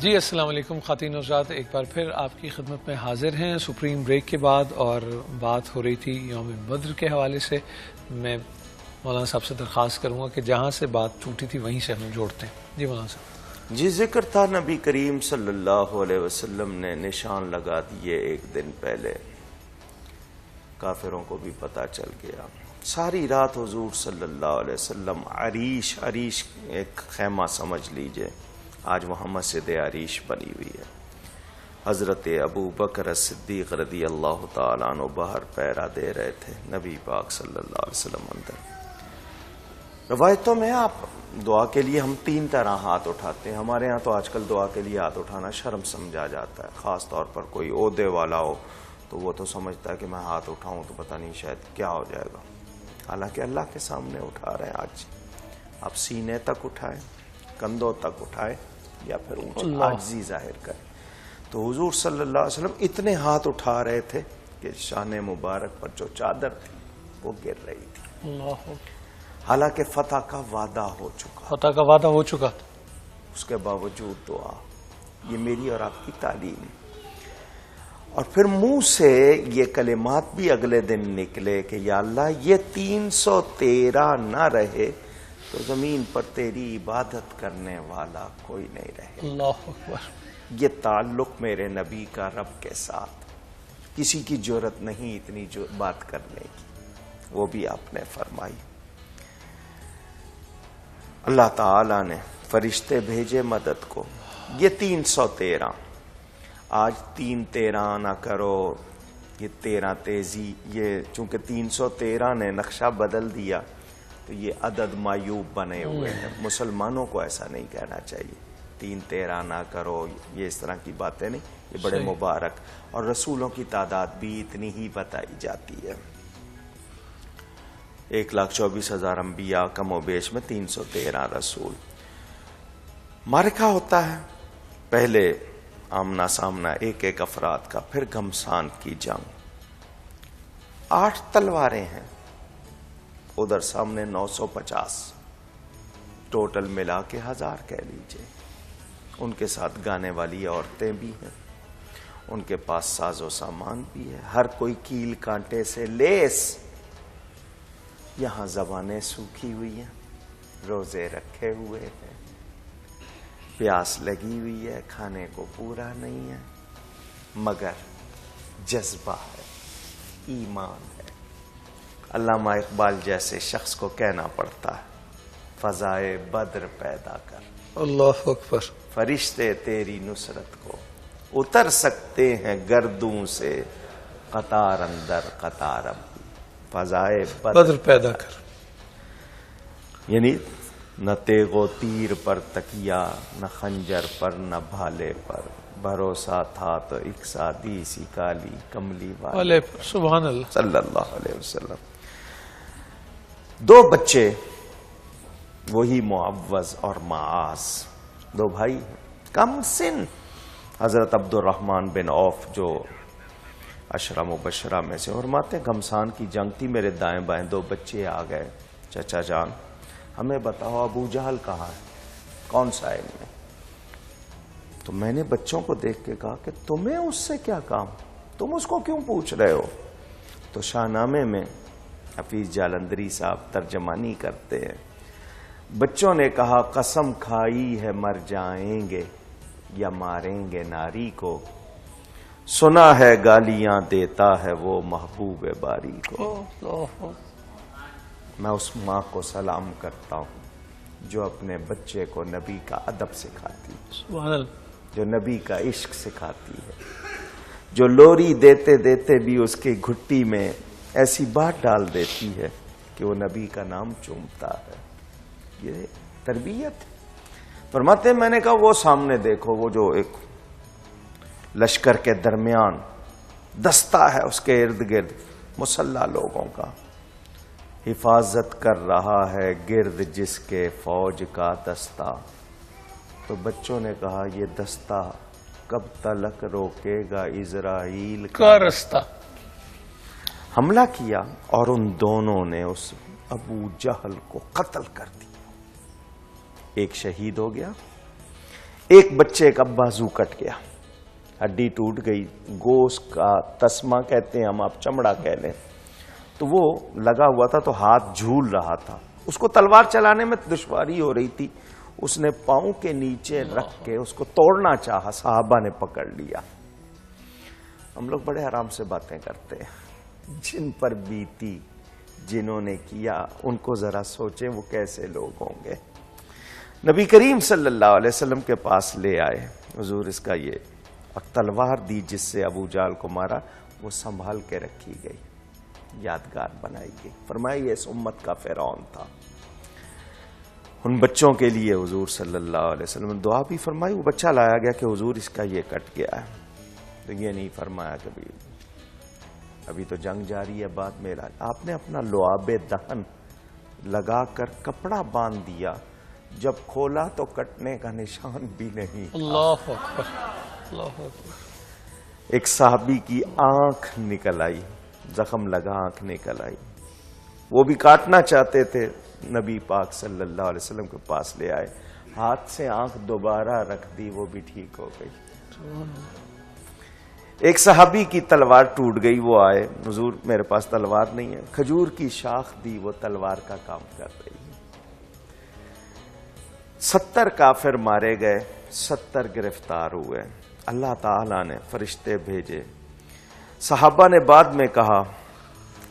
جی السلام علیکم خواتین و حضرات، ایک بار پھر آپ کی خدمت میں حاضر ہیں سپریم بریک کے بعد، اور بات ہو رہی تھی یوم بدر کے حوالے سے۔ میں مولانا صاحب سے درخواست کروں گا کہ جہاں سے بات چھوٹی تھی وہیں سے ہم جوڑتے ہیں۔ جی مولانا صاحب۔ جی ذکر تھا نبی کریم صلی اللہ علیہ وسلم نے نشان لگا دیے ایک دن پہلے، کافروں کو بھی پتہ چل گیا۔ ساری رات حضور صلی اللہ علیہ وسلم عریش ایک خیمہ سمجھ لیجئے، آج وہاں مسجد عریش بنی ہوئی ہے۔ حضرت ابو بکر صدیق رضی اللہ تعالیٰ عنہ باہر پیرا دے رہے تھے، نبی پاک صلی اللہ علیہ وسلم اندر۔ روایتوں میں آپ دعا کے لیے ہم 3 طرح ہاتھ اٹھاتے ہیں۔ ہمارے ہاں تو آج کل دعا کے لیے ہاتھ اٹھانا شرم سمجھا جاتا ہے، خاص طور پر کوئی عہدے والا ہو تو وہ تو سمجھتا ہے کہ میں ہاتھ اٹھاؤں تو پتہ نہیں شاید کیا ہو جائے گا، حالانکہ اللہ کے سامنے اٹھا رہے ہیں۔ آج آپ سینے تک اٹھائیں، کندھوں تک اٹھائیں، یا پھر عاجزی ظاہر کریں۔ تو حضور صلی اللہ علیہ وسلم اتنے ہاتھ اٹھا رہے تھے کہ شان مبارک پر جو چادر تھی وہ گر رہی تھی، اللہ، حالانکہ فتح کا وعدہ ہو چکا تھا۔ اس کے باوجود دعا، یہ میری اور آپ کی تعلیم۔ اور پھر منہ سے یہ کلمات بھی اگلے دن نکلے کہ یا اللہ یہ 313 نہ رہے تو زمین پر تیری عبادت کرنے والا کوئی نہیں رہے۔ اللہ اکبر۔ یہ تعلق میرے نبی کا رب کے ساتھ، کسی کی جرت نہیں اتنی بات کرنے کی، وہ بھی آپ نے فرمائی۔ اللہ تعالی نے فرشتے بھیجے مدد کو، یہ 313۔ آج 313 نہ کرو، یہ 13 تیزی، یہ چونکہ 313 نے نقشہ بدل دیا تو یہ عدد معیوب بنے ہوئے ہیں۔ مسلمانوں کو ایسا نہیں کہنا چاہیے، 313 نہ کرو، یہ اس طرح کی باتیں نہیں، یہ بڑے مبارک۔ اور رسولوں کی تعداد بھی اتنی ہی بتائی جاتی ہے، 1,24,000 انبیاء، کم و بیش میں 313 رسول۔ معرکہ ہوتا ہے، پہلے آمنا سامنا ایک ایک افراد کا، پھر گھمسان کی جنگ۔ 8 تلواریں ہیں، ادھر سامنے 950، ٹوٹل ملا کے 1000 کہہ لیجئے۔ ان کے ساتھ گانے والی عورتیں بھی ہیں، ان کے پاس ساز و سامان بھی ہے، ہر کوئی کیل کانٹے سے لیس۔ یہاں زبانیں سوکھی ہوئی ہیں، روزے رکھے ہوئے ہیں، پیاس لگی ہوئی ہے، کھانے کو پورا نہیں ہے، مگر جذبہ ہے، ایمان ہے۔ علامہ اقبال جیسے شخص کو کہنا پڑتا ہے فضائے بدر پیدا کر، اللہ اکبر۔ فرشتے تیری نصرت کو اتر سکتے ہیں گردوں سے، قطار اندر قطار اب فضائے بدر پیدا کر۔ یعنی نہ تیغ و تیر پر تکیا، نہ خنجر پر نہ بھالے پر، بھروسہ تھا تو ایک سادی سی کالی کملی والے پر، سبحان اللہ صلی اللہ علیہ وسلم۔ 2 بچے، وہی معوذ اور معاذ، 2 بھائی کم سن۔ حضرت عبد الرحمن بن عوف جو 10 مبشرہ میں سے، فرماتے ہیں گھمسان کی جنگ تھی، میرے دائیں بائیں 2 بچے آ گئے، چچا جان ہمیں بتاؤ ابو جہل کہاں ہے، کون سا ہے ان میں؟ تو میں نے بچوں کو دیکھ کے کہا کہ تمہیں اس سے کیا کام، تم اس کو کیوں پوچھ رہے ہو؟ تو شاہنامے میں حفیظ جالندری صاحب ترجمانی کرتے ہیں، بچوں نے کہا قسم کھائی ہے مر جائیں گے یا ماریں گے ناری کو، سنا ہے گالیاں دیتا ہے وہ محبوب باری کو۔ میں اس ماں کو سلام کرتا ہوں جو اپنے بچے کو نبی کا ادب سکھاتی ہے، جو نبی کا عشق سکھاتی ہے، جو لوری دیتے دیتے بھی اس کی گھٹی میں ایسی بات ڈال دیتی ہے کہ وہ نبی کا نام چومتا ہے۔ یہ تربیت۔ فرماتے ہیں میں نے کہا وہ سامنے دیکھو، وہ جو ایک لشکر کے درمیان دستہ ہے، اس کے ارد گرد مسلح لوگوں کا، حفاظت کر رہا ہے گرد جس کے فوج کا دستہ۔ تو بچوں نے کہا یہ دستہ کب تلک روکے گا اسرائیل کا رستہ؟ حملہ کیا اور ان دونوں نے اس ابو جہل کو قتل کر دیا. ایک شہید ہو گیا, ایک بچے کا بازو کٹ گیا, ہڈی ٹوٹ گئی, گوشت کا تسمہ کہتے ہیں ہم, آپ چمڑا کہہ لیں, تو وہ لگا ہوا تھا تو ہاتھ جھول رہا تھا. اس کو تلوار چلانے میں دشواری ہو رہی تھی, اس نے پاؤں کے نیچے رکھ کے اس کو توڑنا چاہا, صحابہ نے پکڑ لیا. ہم لوگ بڑے آرام سے باتیں کرتے ہیں, جن پر بیتی, جنہوں نے کیا, ان کو ذرا سوچیں وہ کیسے لوگ ہوں گے. نبی کریم صلی اللہ علیہ وسلم کے پاس لے آئے, حضور اس کا یہ تلوار دی جس سے ابو جہل کو مارا, وہ سنبھال کے رکھی گئی, یادگار بنائی گئی. فرمایا یہ اس امت کا فرعون تھا. ان بچوں کے لیے حضور صلی اللہ علیہ وسلم نے دعا بھی فرمائی. وہ بچہ لایا گیا کہ حضور اس کا یہ کٹ گیا ہے, تو یہ نہیں فرمایا کبھی ابھی تو جنگ جاری ہے, بعد میں علاج. آپ نے اپنا لعاب دہن لگا کر کپڑا باندھ دیا, جب کھولا تو کٹنے کا نشان بھی نہیں. اللہ اکبر, اللہ اکبر. ایک صحابی کی آنکھ نکل آئی, زخم لگا, آنکھ نکل آئی. وہ بھی کاٹنا چاہتے تھے, نبی پاک صلی اللہ علیہ وسلم کے پاس لے آئے, ہاتھ سے آنکھ دوبارہ رکھ دی, وہ بھی ٹھیک ہو گئی. ایک صحابی کی تلوار ٹوٹ گئی, وہ آئے, حضور میرے پاس تلوار نہیں ہے. کھجور کی شاخ دی, وہ تلوار کا کام کر رہی ہے. 70 کافر مارے گئے, 70 گرفتار ہوئے. اللہ تعالیٰ نے فرشتے بھیجے. صحابہ نے بعد میں کہا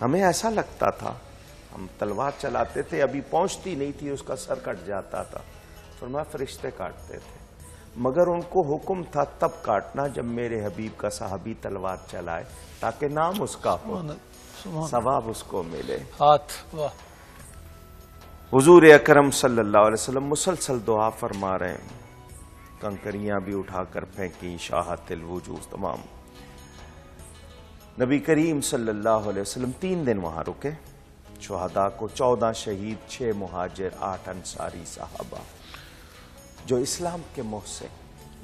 ہمیں ایسا لگتا تھا, ہم تلوار چلاتے تھے, ابھی پہنچتی نہیں تھی, اس کا سر کٹ جاتا تھا. فرمایا فرشتے کاٹتے تھے, مگر ان کو حکم تھا تب کاٹنا جب میرے حبیب کا صحابی تلوار چلائے, تاکہ نام اس کا ہو, ثواب اس کو ملے. ہاتھ واہ. حضور اکرم صلی اللہ علیہ وسلم مسلسل دعا فرما رہے ہیں, کنکریاں بھی اٹھا کر پھینکی, شاہت الوجوہ تمام. نبی کریم صلی اللہ علیہ وسلم 3 دن وہاں رکے. شہداء کو 14 شہید, 6 مہاجر, 8 انصاری صحابہ, جو اسلام کے محسن,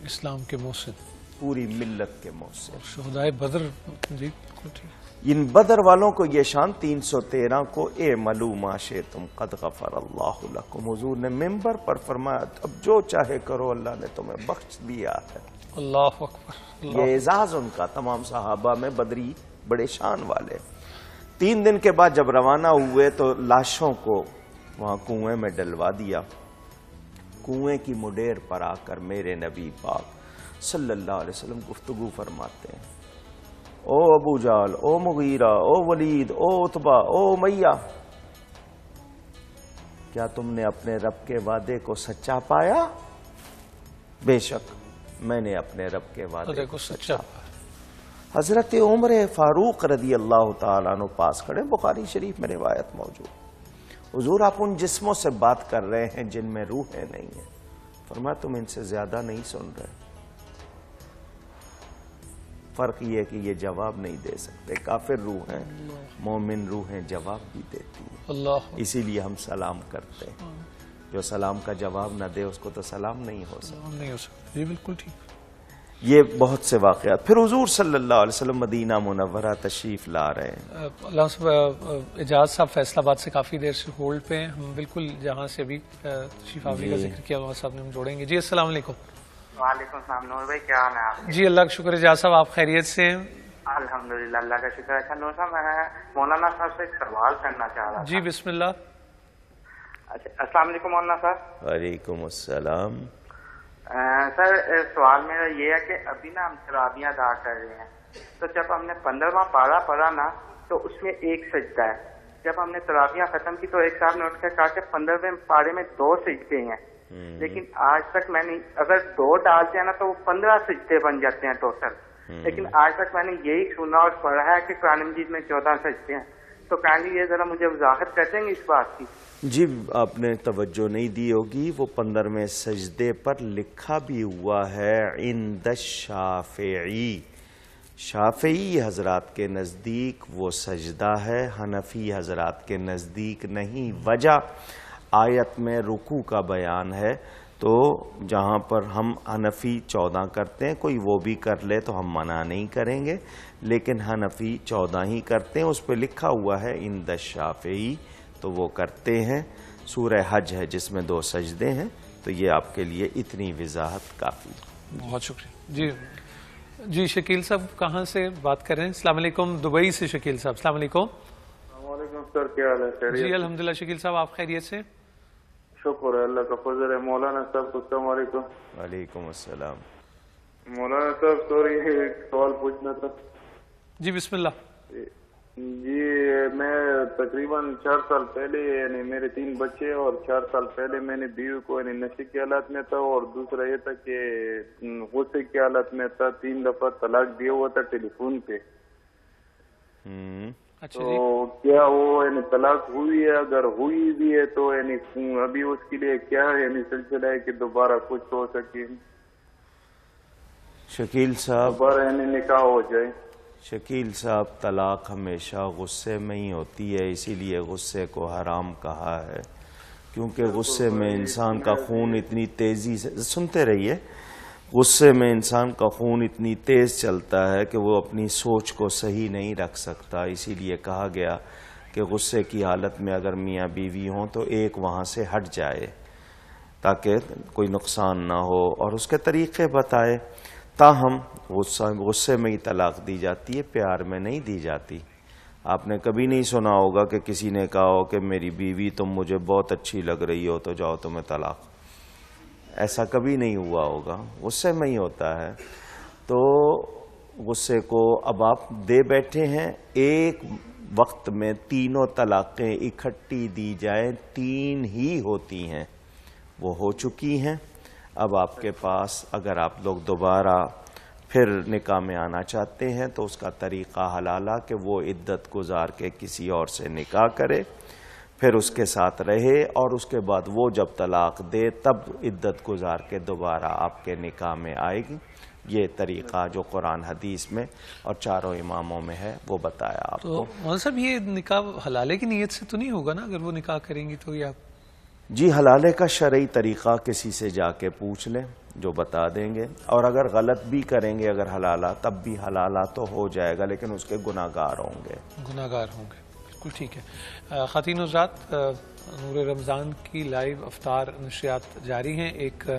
اسلام کے محسن, پوری ملت کے محسن. شہدائے بدر. جی ان بدر والوں کو یہ شان 313 کو اے ملو ما شئتم قد غفر اللہ لکم. حضور نے ممبر پر فرمایا اب جو چاہے کرو, اللہ نے تمہیں بخش دیا ہے. اللہ اکبر. یہ اعزاز ان کا. تمام صحابہ میں بدری بڑے شان والے. 3 دن کے بعد جب روانہ ہوئے تو لاشوں کو وہاں کنویں میں ڈلوا دیا. کنویں کی مڈیر پر آ کر میرے نبی پاک صلی اللہ علیہ وسلم گفتگو فرماتے ہیں, او ابو جہل, او مغیرہ, او ولید, او عتبہ, او امیہ, کیا تم نے اپنے رب کے وعدے کو سچا پایا؟ بے شک میں نے اپنے رب کے وعدے کو سچا پایا. حضرت عمر فاروق رضی اللہ تعالیٰ عنہ پاس کھڑے, بخاری شریف میں روایت موجود. حضور آپ ان جسموں سے بات کر رہے ہیں جن میں روحیں نہیں ہیں. فرمایا تم ان سے زیادہ نہیں سن رہے. فرق یہ کہ یہ جواب نہیں دے سکتے. کافر روح ہیں, مومن روح ہیں, جواب بھی دیتی ہے. اللہ. اسی لیے ہم سلام کرتے ہیں. جو سلام کا جواب نہ دے اس کو تو سلام نہیں ہو سکتا. نہیں ہو سکتا. جی بالکل ٹھیک. یہ بہت سے واقعات. پھر حضور صلی اللہ علیہ وسلم مدینہ منورہ تشریف لا رہے ہیں. اللہ صاحب, اجاز صاحب فیصل آباد سے کافی دیر سے ہولڈ پہ ہیں. ہم بالکل جہاں سے ابھی تشریف آوری کا ذکر کیا وہاں صاحب نے ہم جوڑیں گے. جی السلام علیکم. وعلیکم السلام. نور بھائی کیا حال ہے آپ؟ جی اللہ کا شکر. اجاز صاحب آپ خیریت سے ہیں؟ الحمدللہ اللہ کا شکر. اچھا نور صاحب, میں مولانا صاحب سے ایک سوال کرنا چاہ رہا تھا. جی بسم اللہ. اچھا السلام علیکم مولانا صاحب. وعلیکم السلام. سر سوال میرا یہ ہے کہ ابھی نا ہم تراویح ادا کر رہے ہیں, تو جب ہم نے 15واں پارا پڑھا نا تو اس میں 1 سجدہ ہے. جب ہم نے تراویح ختم کی تو ایک صاحب نے اٹھ کے کہا کہ 15ویں پارے میں 2 سجدے ہیں, لیکن آج تک میں نے اگر 2 ڈالتے ہیں نا تو وہ 15 سجدے بن جاتے ہیں ٹوٹل. لیکن آج تک میں نے یہی سنا اور پڑھا ہے کہ قرآن مجید میں 14 سجدے ہیں. تو کائنڈلی یہ ذرا مجھے وضاحت کر دیں گے اس بات کی. جی آپ نے توجہ نہیں دی ہوگی, وہ 15ویں سجدے پر لکھا بھی ہوا ہے عند الشافعی. شافعی حضرات کے نزدیک وہ سجدہ ہے, حنفی حضرات کے نزدیک نہیں. وجہ آیت میں رکوع کا بیان ہے, تو جہاں پر ہم حنفی 14 کرتے ہیں، کوئی وہ بھی کر لے تو ہم منع نہیں کریں گے، لیکن حنفی 14 ہی کرتے ہیں، اس پہ لکھا ہوا ہے عند الشافعی، تو وہ کرتے ہیں۔ سورہ حج ہے جس میں 2 سجدے ہیں، تو یہ آپ کے لیے اتنی وضاحت کافی۔ بہت شکریہ جی شکیل صاحب کہاں سے بات کر رہے ہیں؟ السلام علیکم، دبئی سے شکیل صاحب، السلام علیکم۔ السلام علیکم سر، کیا حال ہے؟ خیریت؟ جی الحمدللہ شکیل صاحب، آپ خیریت سے؟ شکر ہے، اللہ کا فضل ہے۔ مولانا صاحب السلام علیکم۔ وعلیکم السلام۔ مولانا صاحب سوری، ایک سوال پوچھنا تھا۔ جی بسم اللہ۔ جی میں تقریباً 4 سال پہلے، یعنی میرے 3 بچے اور 4 سال پہلے میں نے بیوی کو یعنی نشے کی حالت میں تھا، اور دوسرا یہ تھا کہ غصے کی حالت میں تھا، 3 دفعہ طلاق دیا ہوا تھا ٹیلی فون پہ۔ اچھا تو جی، کیا وہ یعنی طلاق ہوئی ہے؟ اگر ہوئی بھی ہے تو یعنی ابھی اس کے لیے کیا یعنی سلسلہ ہے کہ دوبارہ کچھ ہو سکے، شکیل صاحب، دوبارہ یعنی نکاح ہو جائے؟ شکیل صاحب، طلاق ہمیشہ غصے میں ہی ہوتی ہے، اسی لیے غصے کو حرام کہا ہے، کیونکہ غصے میں انسان کا خون اتنی تیزی سے، سنتے رہیے، غصے میں انسان کا خون اتنی تیز چلتا ہے کہ وہ اپنی سوچ کو صحیح نہیں رکھ سکتا، اسی لیے کہا گیا کہ غصے کی حالت میں اگر میاں بیوی ہوں تو ایک وہاں سے ہٹ جائے تاکہ کوئی نقصان نہ ہو، اور اس کے طریقے بتائے۔ تاہم غصے میں ہی طلاق دی جاتی ہے، پیار میں نہیں دی جاتی۔ آپ نے کبھی نہیں سنا ہوگا کہ کسی نے کہا ہو کہ میری بیوی تم مجھے بہت اچھی لگ رہی ہو تو جاؤ تمہیں طلاق، ایسا کبھی نہیں ہوا ہوگا، غصے میں ہی ہوتا ہے۔ تو غصے کو اب آپ دے بیٹھے ہیں، ایک وقت میں تینوں طلاقیں اکٹھی دی جائیں 3 ہی ہوتی ہیں، وہ ہو چکی ہیں۔ اب آپ کے پاس اگر آپ لوگ دوبارہ پھر نکاح میں آنا چاہتے ہیں تو اس کا طریقہ حلالہ کہ وہ عدت گزار کے کسی اور سے نکاح کرے، پھر اس کے ساتھ رہے، اور اس کے بعد وہ جب طلاق دے تب عدت گزار کے دوبارہ آپ کے نکاح میں آئے گی۔ یہ طریقہ جو قرآن حدیث میں اور 4 اماموں میں ہے وہ بتایا آپ تو کو۔ مولانا صاحب یہ نکاح حلالے کی نیت سے تو نہیں ہوگا نا اگر وہ نکاح کریں گی تو؟ یہ آپ جی حلالے کا شرعی طریقہ کسی سے جا کے پوچھ لیں، جو بتا دیں گے، اور اگر غلط بھی کریں گے اگر حلالہ تب بھی حلالہ تو ہو جائے گا، لیکن اس کے گناہ گار ہوں گے۔ گناہگار ہوں گے، بالکل ٹھیک ہے۔ خواتین حضرات، نور رمضان کی لائیو افطار نشریات جاری ہیں، ایک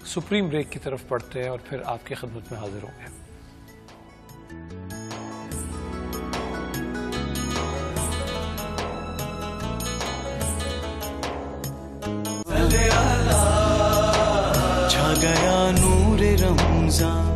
سپریم بریک کی طرف پڑھتے ہیں اور پھر آپ کی خدمت میں حاضر ہوں گے۔ چھا گیا نور رمضان